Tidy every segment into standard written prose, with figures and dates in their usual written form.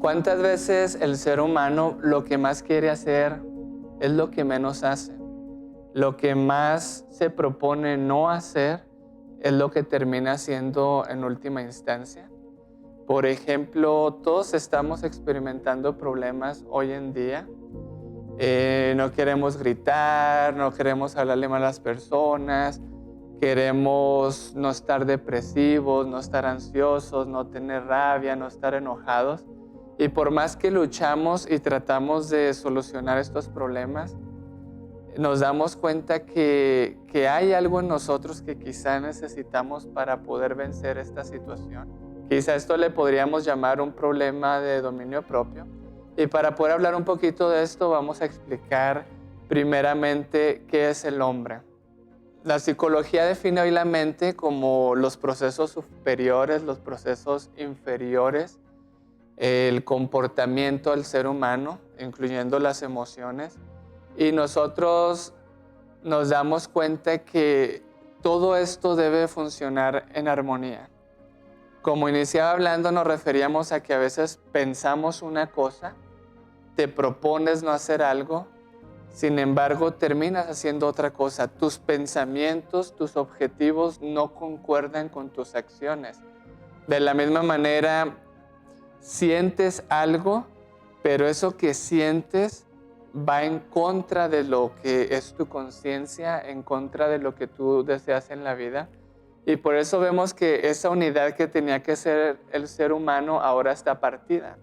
¿Cuántas veces el ser humano lo que más quiere hacer es lo que menos hace? Lo que más se propone no hacer es lo que termina haciendo en última instancia. Por ejemplo, todos estamos experimentando problemas hoy en día. No queremos gritar, no queremos hablarle mal a las personas, queremos no estar depresivos, no estar ansiosos, no tener rabia, no estar enojados. Y por más que luchamos y tratamos de solucionar estos problemas, nos damos cuenta que hay algo en nosotros que quizá necesitamos para poder vencer esta situación. Quizá esto le podríamos llamar un problema de dominio propio. Y para poder hablar un poquito de esto, vamos a explicar primeramente qué es el hombre. La psicología define hoy la mente como los procesos superiores, los procesos inferiores, el comportamiento del ser humano, incluyendo las emociones. Y nosotros nos damos cuenta que todo esto debe funcionar en armonía. Como iniciaba hablando, nos referíamos a que a veces pensamos una cosa, te propones no hacer algo, sin embargo terminas haciendo otra cosa. Tus pensamientos, tus objetivos no concuerdan con tus acciones. De la misma manera, sientes algo, pero eso que sientes va en contra de lo que es tu conciencia, en contra de lo que tú deseas en la vida. Y por eso vemos que esa unidad que tenía que ser el ser humano ahora está partida.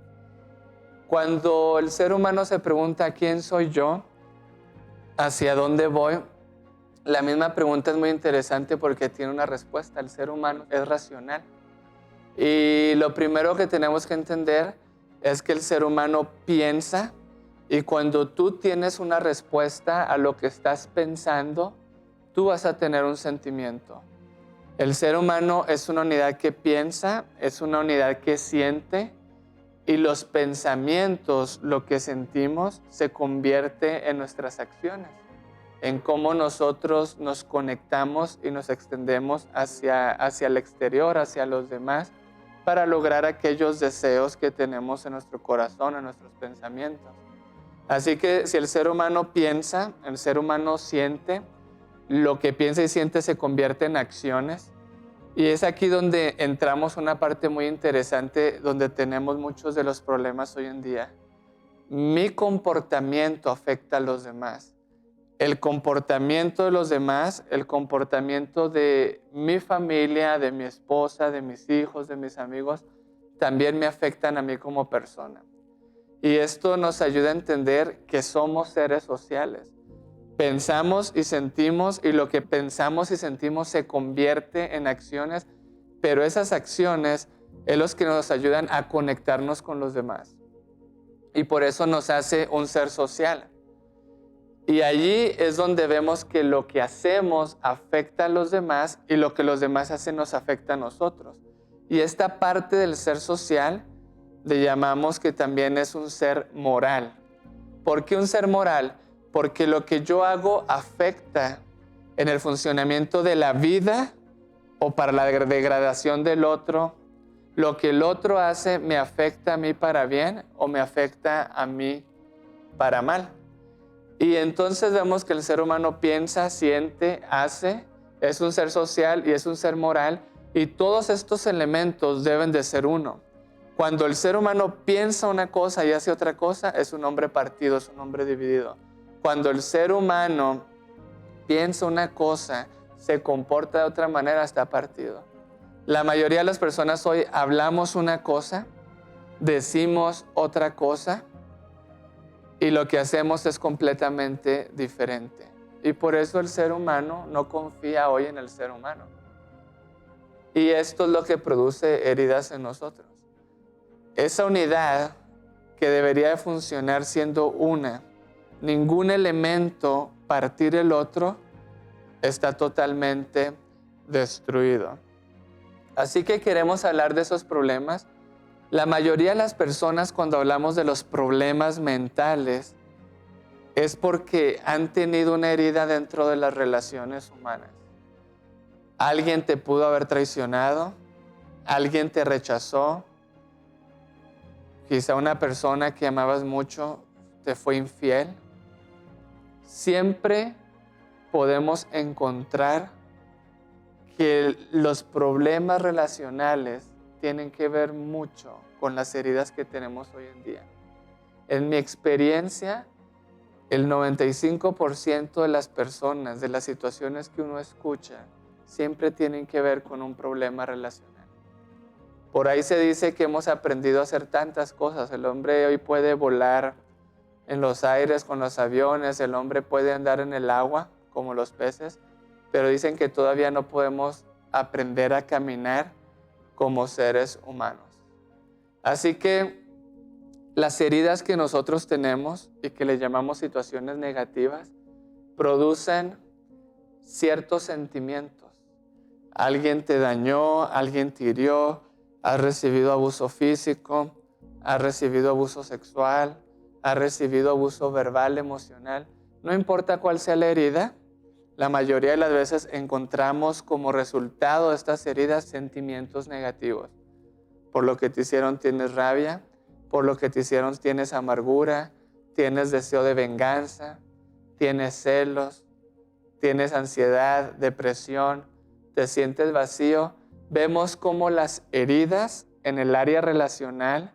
Cuando el ser humano se pregunta ¿quién soy yo? ¿Hacia dónde voy? La misma pregunta es muy interesante porque tiene una respuesta. El ser humano es racional. Y lo primero que tenemos que entender es que el ser humano piensa, y cuando tú tienes una respuesta a lo que estás pensando, tú vas a tener un sentimiento. El ser humano es una unidad que piensa, es una unidad que siente, y los pensamientos, lo que sentimos, se convierte en nuestras acciones, en cómo nosotros nos conectamos y nos extendemos hacia el exterior, hacia los demás, para lograr aquellos deseos que tenemos en nuestro corazón, en nuestros pensamientos. Así que si el ser humano piensa, el ser humano siente, lo que piensa y siente se convierte en acciones. Y es aquí donde entramos una parte muy interesante, donde tenemos muchos de los problemas hoy en día. Mi comportamiento afecta a los demás. El comportamiento de los demás, el comportamiento de mi familia, de mi esposa, de mis hijos, de mis amigos, también me afectan a mí como persona. Y esto nos ayuda a entender que somos seres sociales. Pensamos y sentimos, y lo que pensamos y sentimos se convierte en acciones, pero esas acciones es los que nos ayudan a conectarnos con los demás. Y por eso nos hace un ser social. Y allí es donde vemos que lo que hacemos afecta a los demás y lo que los demás hacen nos afecta a nosotros. Y esta parte del ser social le llamamos que también es un ser moral. ¿Por qué un ser moral? Porque lo que yo hago afecta en el funcionamiento de la vida o para la degradación del otro. Lo que el otro hace me afecta a mí para bien o me afecta a mí para mal. Y entonces vemos que el ser humano piensa, siente, hace, es un ser social y es un ser moral, y todos estos elementos deben de ser uno. Cuando el ser humano piensa una cosa y hace otra cosa, es un hombre partido, es un hombre dividido. Cuando el ser humano piensa una cosa, se comporta de otra manera, está partido. La mayoría de las personas hoy hablamos una cosa, decimos otra cosa, y lo que hacemos es completamente diferente. Y por eso el ser humano no confía hoy en el ser humano. Y esto es lo que produce heridas en nosotros. Esa unidad que debería de funcionar siendo una, ningún elemento partir el otro, está totalmente destruido. Así que queremos hablar de esos problemas. La mayoría de las personas, cuando hablamos de los problemas mentales, es porque han tenido una herida dentro de las relaciones humanas. Alguien te pudo haber traicionado, alguien te rechazó, quizá una persona que amabas mucho te fue infiel. Siempre podemos encontrar que los problemas relacionales tienen que ver mucho con las heridas que tenemos hoy en día. En mi experiencia, el 95% de las personas, de las situaciones que uno escucha, siempre tienen que ver con un problema relacional. Por ahí se dice que hemos aprendido a hacer tantas cosas. El hombre hoy puede volar en los aires con los aviones, el hombre puede andar en el agua como los peces, pero dicen que todavía no podemos aprender a caminar como seres humanos. Así que las heridas que nosotros tenemos y que le llamamos situaciones negativas producen ciertos sentimientos. Alguien te dañó, alguien te hirió, has recibido abuso físico, has recibido abuso sexual, has recibido abuso verbal, emocional. No importa cuál sea la herida, la mayoría de las veces encontramos como resultado de estas heridas sentimientos negativos. Por lo que te hicieron tienes rabia, por lo que te hicieron tienes amargura, tienes deseo de venganza, tienes celos, tienes ansiedad, depresión, te sientes vacío. Vemos cómo las heridas en el área relacional,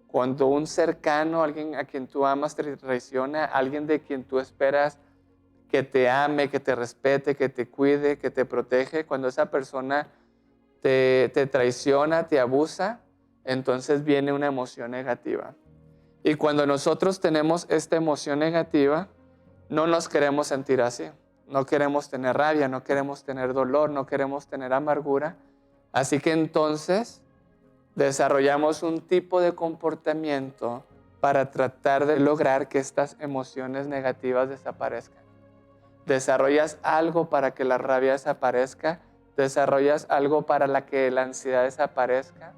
cuando un cercano, alguien a quien tú amas te traiciona, alguien de quien tú esperas que te ame, que te respete, que te cuide, que te protege, cuando esa persona te traiciona, te abusa, entonces viene una emoción negativa. Y cuando nosotros tenemos esta emoción negativa, no nos queremos sentir así. No queremos tener rabia, no queremos tener dolor, no queremos tener amargura. Así que entonces desarrollamos un tipo de comportamiento para tratar de lograr que estas emociones negativas desaparezcan. Desarrollas algo para que la rabia desaparezca, desarrollas algo para que la ansiedad desaparezca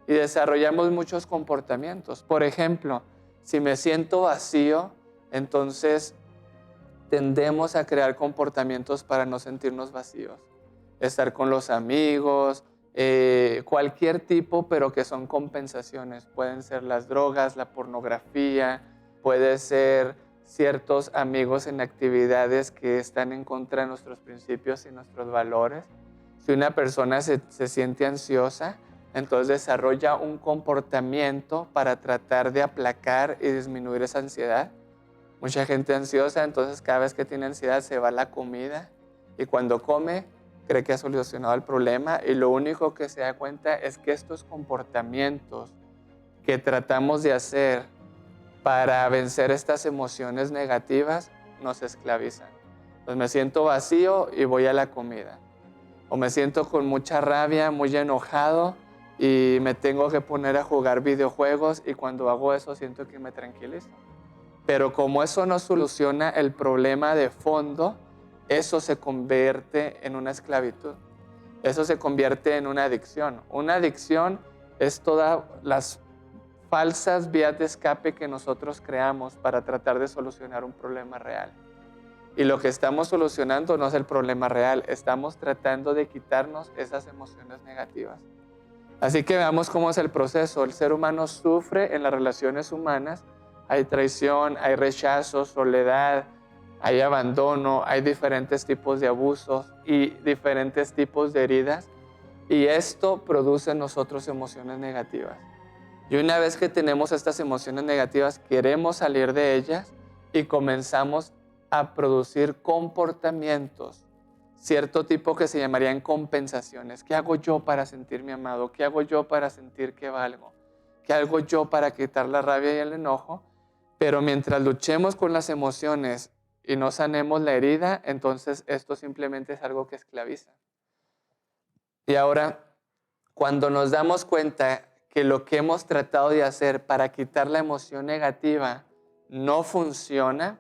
y desarrollamos muchos comportamientos. Por ejemplo, si me siento vacío, entonces tendemos a crear comportamientos para no sentirnos vacíos. Estar con los amigos, cualquier tipo, pero que son compensaciones. Pueden ser las drogas, la pornografía, puede ser ciertos amigos en actividades que están en contra de nuestros principios y nuestros valores. Si una persona se siente ansiosa, entonces desarrolla un comportamiento para tratar de aplacar y disminuir esa ansiedad. Mucha gente ansiosa, entonces cada vez que tiene ansiedad se va a la comida y cuando come cree que ha solucionado el problema y lo único que se da cuenta es que estos comportamientos que tratamos de hacer para vencer estas emociones negativas nos esclavizan. Pues me siento vacío y voy a la comida. O me siento con mucha rabia, muy enojado y me tengo que poner a jugar videojuegos y cuando hago eso siento que me tranquilizo. Pero como eso no soluciona el problema de fondo, eso se convierte en una esclavitud. Eso se convierte en una adicción. Una adicción es todas las falsas vías de escape que nosotros creamos para tratar de solucionar un problema real. Y lo que estamos solucionando no es el problema real, estamos tratando de quitarnos esas emociones negativas. Así que veamos cómo es el proceso. El ser humano sufre en las relaciones humanas. Hay traición, hay rechazo, soledad, hay abandono, hay diferentes tipos de abusos y diferentes tipos de heridas. Y esto produce en nosotros emociones negativas. Y una vez que tenemos estas emociones negativas, queremos salir de ellas y comenzamos a producir comportamientos, cierto tipo que se llamarían compensaciones. ¿Qué hago yo para sentirme amado? ¿Qué hago yo para sentir que valgo? ¿Qué hago yo para quitar la rabia y el enojo? Pero mientras luchemos con las emociones y no sanemos la herida, entonces esto simplemente es algo que esclaviza. Y ahora, cuando nos damos cuenta que lo que hemos tratado de hacer para quitar la emoción negativa no funciona,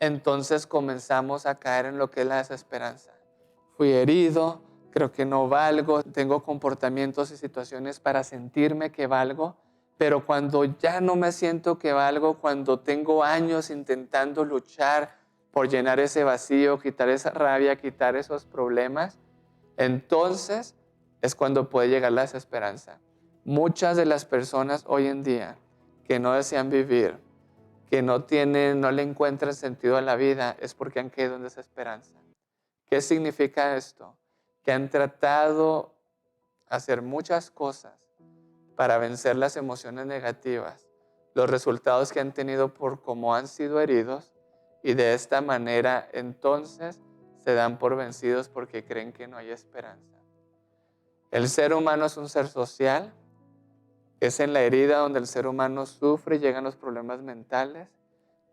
entonces comenzamos a caer en lo que es la desesperanza. Fui herido, creo que no valgo, tengo comportamientos y situaciones para sentirme que valgo, pero cuando ya no me siento que valgo, cuando tengo años intentando luchar por llenar ese vacío, quitar esa rabia, quitar esos problemas, entonces es cuando puede llegar la desesperanza. Muchas de las personas hoy en día que no desean vivir, que no le encuentran sentido a la vida, es porque han caído en desesperanza. ¿Qué significa esto? Que han tratado de hacer muchas cosas para vencer las emociones negativas, los resultados que han tenido por cómo han sido heridos, y de esta manera entonces se dan por vencidos porque creen que no hay esperanza. El ser humano es un ser social. Es en la herida donde el ser humano sufre y llegan los problemas mentales,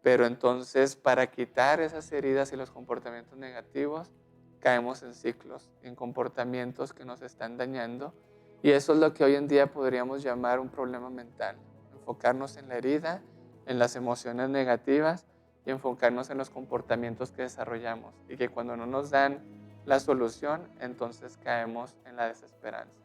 pero entonces para quitar esas heridas y los comportamientos negativos, caemos en ciclos, en comportamientos que nos están dañando, y eso es lo que hoy en día podríamos llamar un problema mental. Enfocarnos en la herida, en las emociones negativas y enfocarnos en los comportamientos que desarrollamos, y que cuando no nos dan la solución, entonces caemos en la desesperanza.